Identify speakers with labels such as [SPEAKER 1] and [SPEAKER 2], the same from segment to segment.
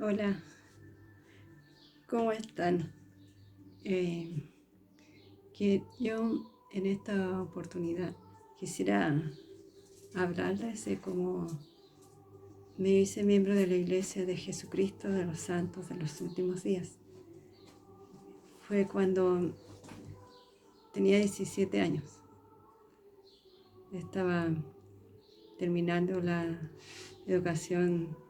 [SPEAKER 1] Hola, ¿cómo están? Eh, que yo en esta oportunidad quisiera hablarles de cómo me hice miembro de la Iglesia de Jesucristo de los Santos de los Últimos Días. Fue cuando tenía 17 años. Estaba terminando la educación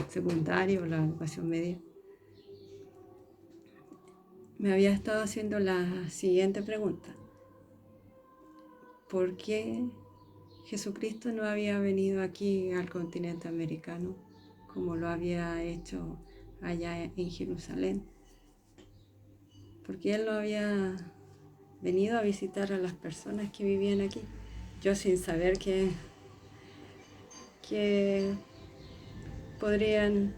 [SPEAKER 1] secundaria o la educación media. Me había estado haciendo la siguiente pregunta: ¿por qué Jesucristo no había venido aquí al continente americano como lo había hecho allá en Jerusalén? Porque Él no había venido a visitar a las personas que vivían aquí. Yo sin saber que podrían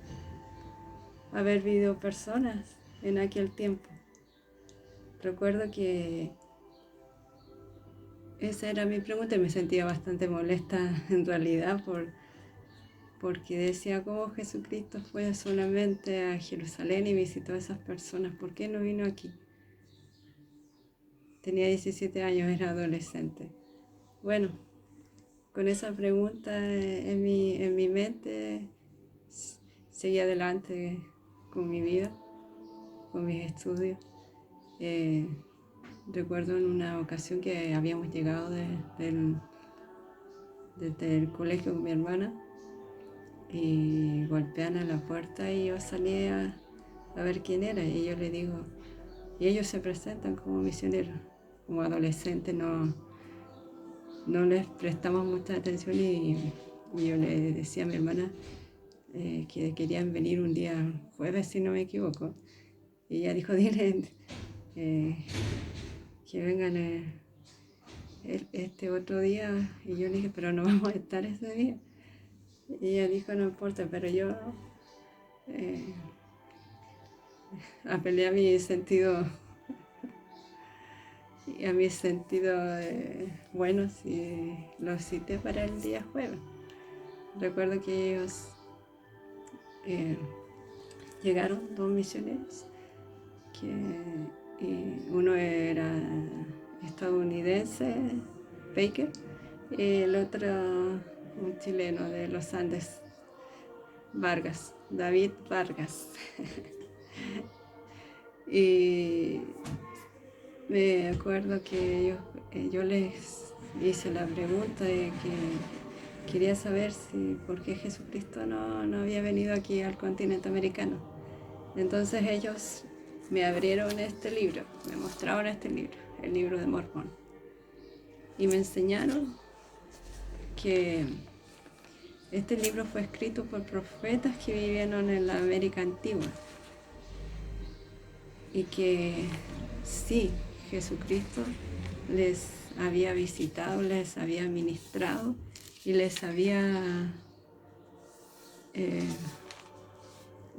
[SPEAKER 1] haber vivido personas en aquel tiempo. Recuerdo que esa era mi pregunta y me sentía bastante molesta en realidad porque decía, ¿cómo Jesucristo fue solamente a Jerusalén y visitó a esas personas? ¿Por qué no vino aquí? Tenía 17 años, era adolescente. Bueno, con esa pregunta en mi mente, seguí adelante con mi vida, con mis estudios. Recuerdo en una ocasión que habíamos llegado desde el colegio con mi hermana y golpean a la puerta y yo salí a ver quién era, y yo le digo, y ellos se presentan como misioneros. Como adolescentes no les prestamos mucha atención y yo le decía a mi hermana que querían venir un día jueves, si no me equivoco, y ella dijo, dile eh, que vengan este otro día, y yo le dije, pero no vamos a estar ese día. Y ella dijo, no importa, pero yo eh, apelé a mi sentido bueno, si lo cité para el día jueves. Recuerdo que ellos llegaron, dos misioneros, uno era estadounidense, Baker, y el otro un chileno de los Andes, Vargas, David Vargas. Y me acuerdo que yo les hice la pregunta de que quería saber si por qué Jesucristo no había venido aquí al continente americano. Entonces ellos me abrieron este libro, me mostraron este libro, el libro de Mormón, y me enseñaron que este libro fue escrito por profetas que vivieron en la América antigua y que sí, Jesucristo les había visitado, les había ministrado y les había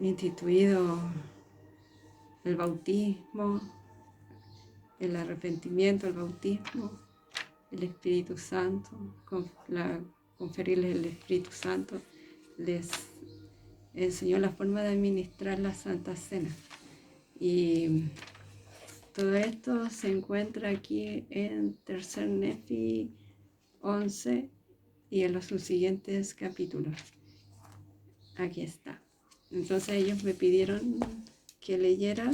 [SPEAKER 1] instituido el bautismo, el arrepentimiento, el bautismo, el Espíritu Santo, conferirles el Espíritu Santo, les enseñó la forma de administrar la Santa Cena. Y todo esto se encuentra aquí en Tercer Nefi 11 y en los subsiguientes capítulos. Aquí está. Entonces ellos me pidieron que leyera,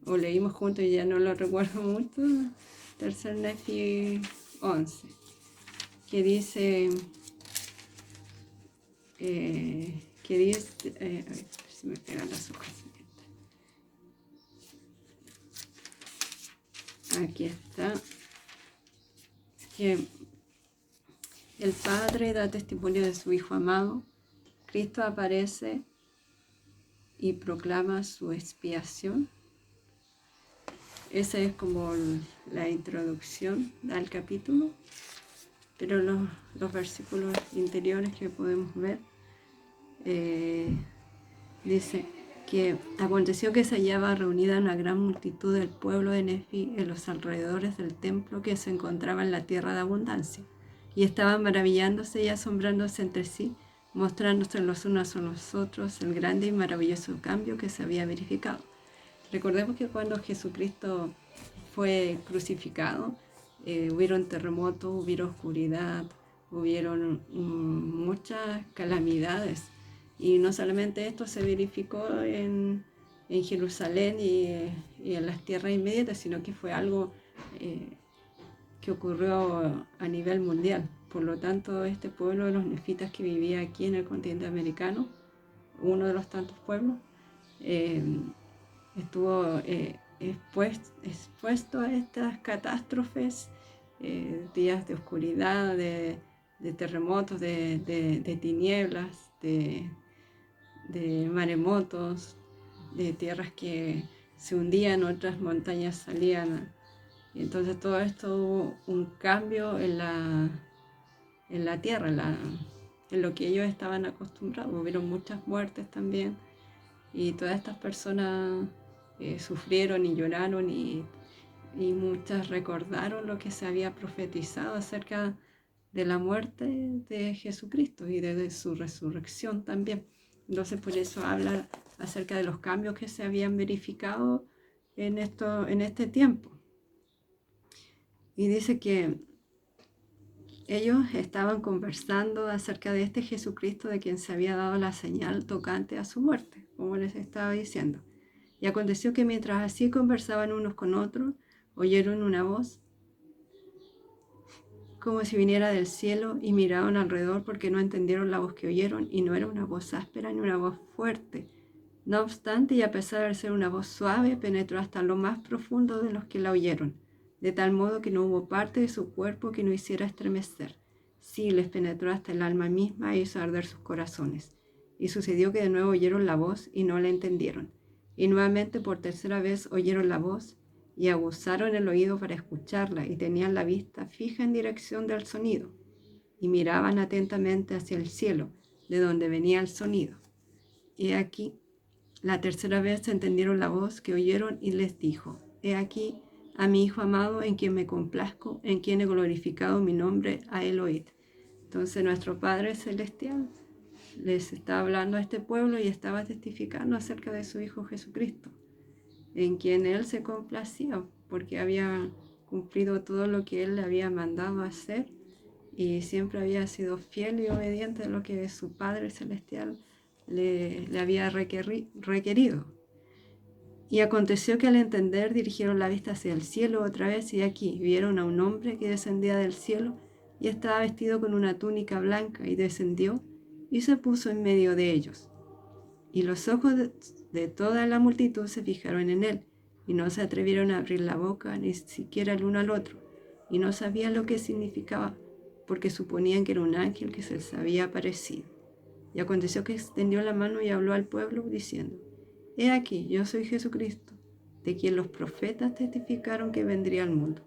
[SPEAKER 1] o leímos juntos y ya no lo recuerdo mucho, Tercer Nefi 11, que dice, a ver si me pegan las hojas. Aquí está, que el Padre da testimonio de su Hijo amado, Cristo aparece y proclama su expiación. Esa es como la introducción al capítulo, pero los versículos interiores que podemos ver, dice que aconteció que se hallaba reunida una gran multitud del pueblo de Nefi en los alrededores del templo que se encontraba en la tierra de abundancia, y estaban maravillándose y asombrándose entre sí mostrándose los unos a los otros el grande y maravilloso cambio que se había verificado. Recordemos que cuando Jesucristo fue crucificado, hubieron terremotos, hubieron oscuridad, hubieron muchas calamidades. Y no solamente esto se verificó en Jerusalén y en las tierras inmediatas, sino que fue algo que ocurrió a nivel mundial. Por lo tanto, este pueblo de los nefitas que vivía aquí en el continente americano, uno de los tantos pueblos, estuvo expuesto a estas catástrofes, días de oscuridad, de terremotos, de tinieblas, de maremotos, de tierras que se hundían, otras montañas salían. Y entonces todo esto hubo un cambio en la tierra, en lo que ellos estaban acostumbrados. Hubieron muchas muertes también y todas estas personas sufrieron y lloraron y muchas recordaron lo que se había profetizado acerca de la muerte de Jesucristo y de su resurrección también. Entonces por eso habla acerca de los cambios que se habían verificado en este tiempo. Y dice que ellos estaban conversando acerca de este Jesucristo de quien se había dado la señal tocante a su muerte, como les estaba diciendo. Y aconteció que mientras así conversaban unos con otros, oyeron una voz como si viniera del cielo y miraron alrededor porque no entendieron la voz que oyeron y no era una voz áspera ni una voz fuerte. No obstante, y a pesar de ser una voz suave, penetró hasta lo más profundo de los que la oyeron, de tal modo que no hubo parte de su cuerpo que no hiciera estremecer. Sí, les penetró hasta el alma misma e hizo arder sus corazones. Y sucedió que de nuevo oyeron la voz y no la entendieron. Y nuevamente por tercera vez oyeron la voz y aguzaron el oído para escucharla y tenían la vista fija en dirección del sonido y miraban atentamente hacia el cielo, de donde venía el sonido. Y aquí, la tercera vez entendieron la voz que oyeron y les dijo: He aquí a mi Hijo amado en quien me complazco, en quien he glorificado mi nombre, a él oíd. Entonces nuestro Padre Celestial les estaba hablando a este pueblo y estaba testificando acerca de su Hijo Jesucristo, en quien Él se complacía, porque había cumplido todo lo que Él le había mandado hacer y siempre había sido fiel y obediente a lo que su Padre Celestial le había requerido. Y aconteció que al entender dirigieron la vista hacia el cielo otra vez y aquí vieron a un hombre que descendía del cielo y estaba vestido con una túnica blanca y descendió y se puso en medio de ellos. Y los ojos de toda la multitud se fijaron en él y no se atrevieron a abrir la boca ni siquiera el uno al otro y no sabían lo que significaba porque suponían que era un ángel que se les había aparecido. Y aconteció que extendió la mano y habló al pueblo diciendo: He aquí, yo soy Jesucristo, de quien los profetas testificaron que vendría al mundo.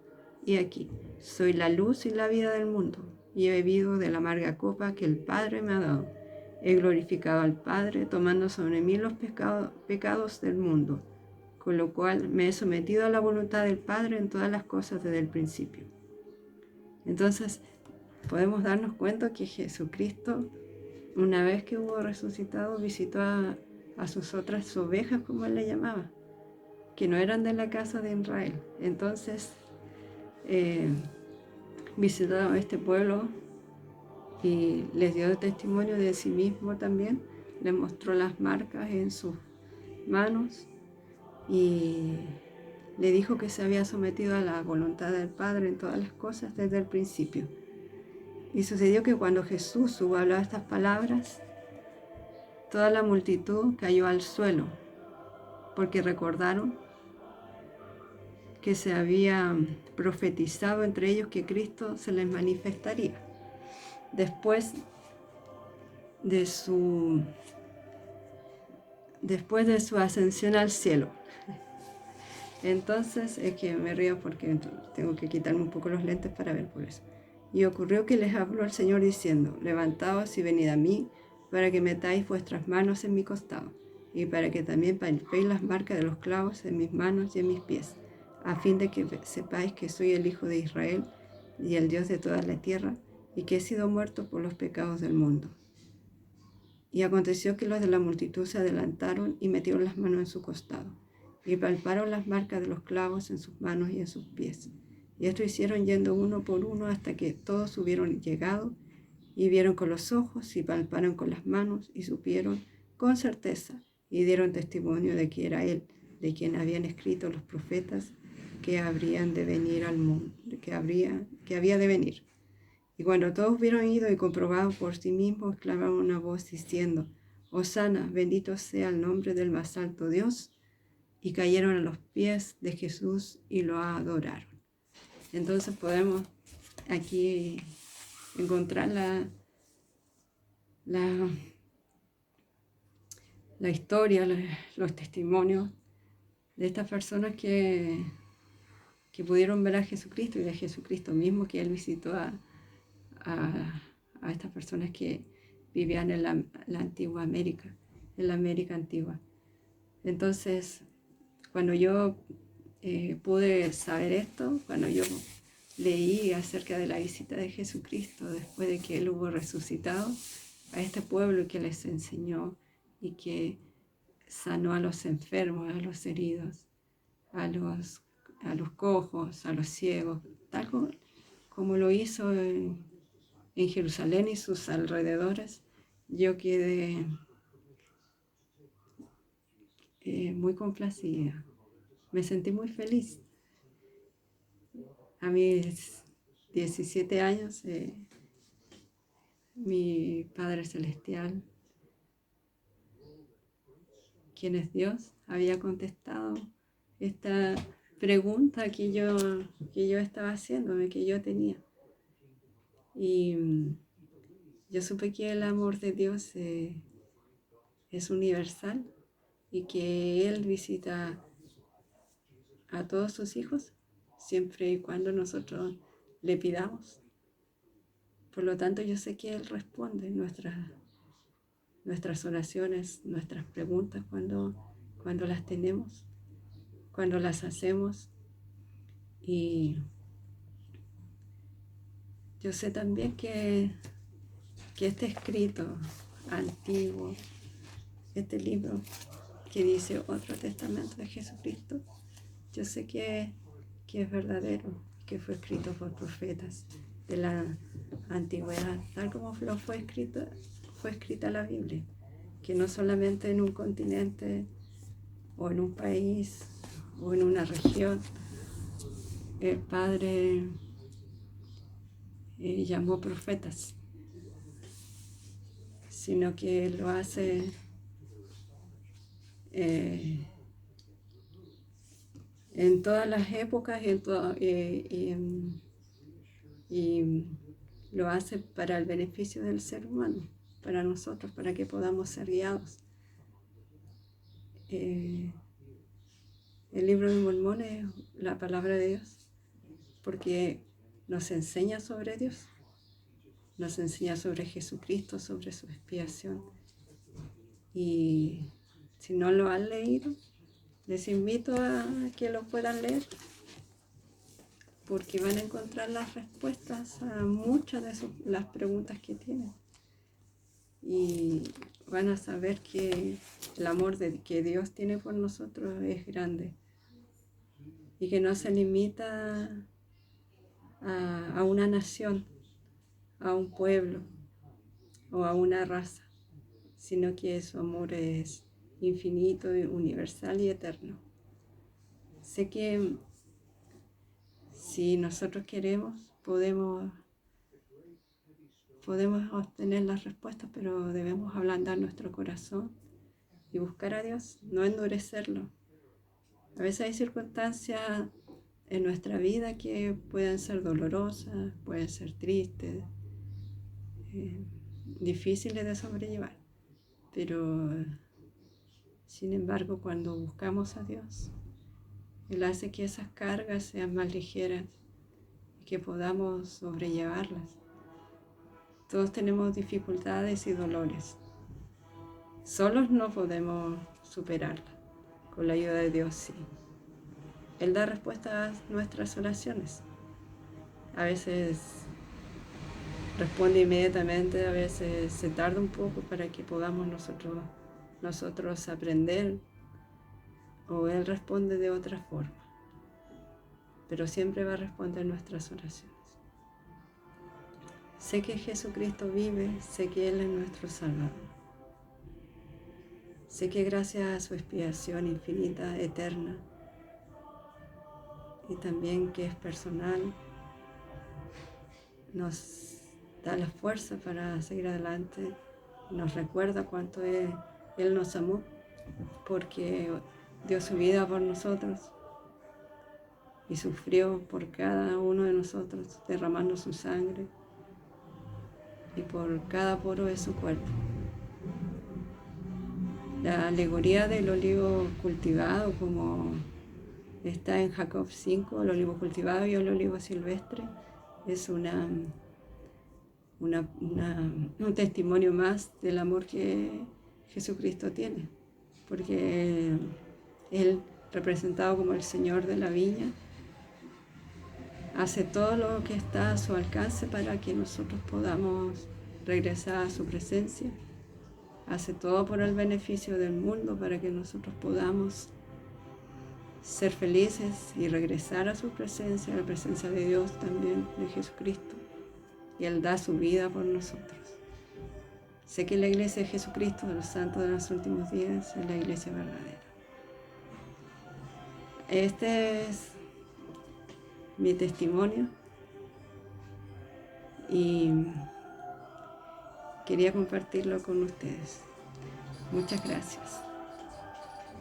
[SPEAKER 1] Y aquí, soy la luz y la vida del mundo, y he bebido de la amarga copa que el Padre me ha dado. He glorificado al Padre, tomando sobre mí los pecados del mundo, con lo cual me he sometido a la voluntad del Padre en todas las cosas desde el principio. Entonces, podemos darnos cuenta que Jesucristo, una vez que hubo resucitado, visitó a sus otras ovejas, como él le llamaba, que no eran de la casa de Israel. Entonces visitó a este pueblo y les dio testimonio de sí mismo también, les mostró las marcas en sus manos y le dijo que se había sometido a la voluntad del Padre en todas las cosas desde el principio. Y sucedió que cuando Jesús hubo hablado estas palabras, toda la multitud cayó al suelo, porque recordaron que se había profetizado entre ellos que Cristo se les manifestaría después de su ascensión al cielo. Entonces, es que me río porque tengo que quitarme un poco los lentes para ver por eso. Y ocurrió que les habló el Señor diciendo: Levantaos y venid a mí, para que metáis vuestras manos en mi costado, y para que también palpéis las marcas de los clavos en mis manos y en mis pies, a fin de que sepáis que soy el Hijo de Israel y el Dios de toda la tierra, y que he sido muerto por los pecados del mundo. Y aconteció que los de la multitud se adelantaron y metieron las manos en su costado, y palparon las marcas de los clavos en sus manos y en sus pies. Y esto hicieron yendo uno por uno hasta que todos hubieron llegado, y vieron con los ojos, y palparon con las manos, y supieron con certeza, y dieron testimonio de que era él, de quien habían escrito los profetas, que habrían de venir al mundo, que había de venir. Y cuando todos hubieron ido y comprobado por sí mismos, clamaron una voz diciendo: Hosana, bendito sea el nombre del más alto Dios. Y cayeron a los pies de Jesús y lo adoraron. Entonces podemos aquí encontrar la historia, los testimonios de estas personas que pudieron ver a Jesucristo, y de Jesucristo mismo, que él visitó a estas personas que vivían en la antigua América, en la América antigua. Entonces, cuando yo pude saber esto, cuando yo leí acerca de la visita de Jesucristo después de que él hubo resucitado a este pueblo, que les enseñó y que sanó a los enfermos, a los heridos, a los cojos, a los ciegos, tal como lo hizo en Jerusalén y sus alrededores, yo quedé muy complacida. Me sentí muy feliz. A mis 17 años, mi Padre Celestial, quien es Dios, había contestado esta pregunta que yo estaba haciéndome, que yo tenía. Y yo supe que el amor de Dios es universal, y que Él visita a todos sus hijos siempre y cuando nosotros le pidamos. Por lo tanto, yo sé que Él responde nuestras oraciones, nuestras preguntas cuando las tenemos, cuando las hacemos. Y yo sé también que este escrito antiguo, este libro que dice Otro Testamento de Jesucristo, yo sé que es verdadero, que fue escrito por profetas de la antigüedad, tal como fue escrita la Biblia, que no solamente en un continente o en un país o en una región el Padre llamó profetas, sino que lo hace en todas las épocas y lo hace para el beneficio del ser humano, para nosotros, para que podamos ser guiados. El libro de Mormón es la palabra de Dios, porque nos enseña sobre Dios, nos enseña sobre Jesucristo, sobre su expiación. Y si no lo han leído, les invito a que lo puedan leer, porque van a encontrar las respuestas a muchas de las preguntas que tienen. Y van a saber que el amor que Dios tiene por nosotros es grande, y que no se limita a una nación, a un pueblo o a una raza, sino que su amor es infinito, universal y eterno. Sé que si nosotros queremos, podemos obtener las respuestas, pero debemos ablandar nuestro corazón y buscar a Dios, no endurecerlo. A veces hay circunstancias en nuestra vida que pueden ser dolorosas, pueden ser tristes, difíciles de sobrellevar, pero sin embargo, cuando buscamos a Dios, Él hace que esas cargas sean más ligeras y que podamos sobrellevarlas. Todos tenemos dificultades y dolores. Solos no podemos superarlas. Con la ayuda de Dios, sí. Él da respuesta a nuestras oraciones. A veces responde inmediatamente, a veces se tarda un poco para que podamos nosotros aprender, o Él responde de otra forma, pero siempre va a responder nuestras oraciones. Sé que Jesucristo vive, sé que Él es nuestro Salvador. Sé que gracias a su expiación infinita, eterna, y también que es personal, nos da la fuerza para seguir adelante, nos recuerda cuánto Él nos amó, porque dio su vida por nosotros y sufrió por cada uno de nosotros, derramando su sangre y por cada poro de su cuerpo. La alegoría del olivo cultivado, como está en Jacob 5, el olivo cultivado y el olivo silvestre, es un testimonio más del amor que Jesucristo tiene, porque Él, representado como el Señor de la viña, hace todo lo que está a su alcance para que nosotros podamos regresar a su presencia. Hace todo por el beneficio del mundo para que nosotros podamos ser felices y regresar a su presencia, a la presencia de Dios también, de Jesucristo. Y Él da su vida por nosotros. Sé que la iglesia de Jesucristo, de los santos de los últimos días, es la iglesia verdadera. Este es mi testimonio y quería compartirlo con ustedes. Muchas gracias.